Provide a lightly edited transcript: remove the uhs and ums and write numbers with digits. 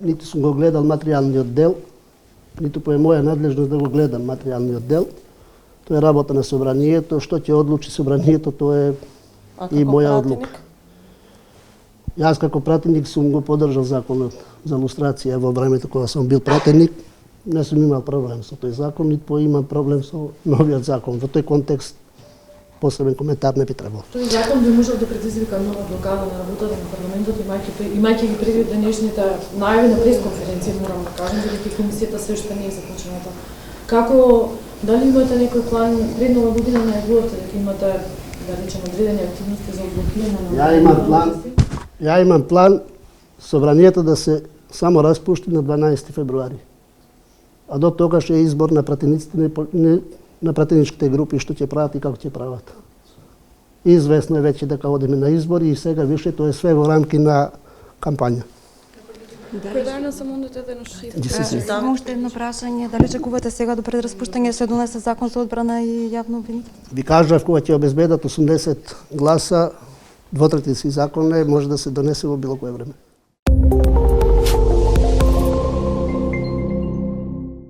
ниту сум го гледал материјалниот дел, ниту по моја надлежност да го гледам материјалниот дел. Тоа е работа на собранието, што ќе одлучи собранието, тоа е и моја одлука. Јас како пратеник сум го поддржал законот за лустрација во времето кога сум бил пратеник. Не сум имал проблем со тој закон, ниту имам проблем со новиот закон. Во тој контекст посебен коментар не би требало. Тој закон би можел да предизвика нова блокада на работата на парламентот, имајќи ги предвид денешните најави на пресконференција, морам да кажам, бидејќи комисијата се уште не е започната. Како, дали имате некој план пред нова година на најавувате дека имате, да речем, одредени активности за одблокирање на Ја имам план собранието да се само распушти на 12 февруари. А до тогаш е избор на пратениците на пратеничките групи што ќе прават и како ќе прават. Известно е веќе дека одиме на избори и сега више тоа е све во рамки на кампања. Само уште едно прашање, дали чекувате сега до пред распуштање се донесе закон за одбрана и јавно обвинение? Ви кажав, кога ќе обезбедат 80 гласа, двотретински закон може да се донесе во било кое време.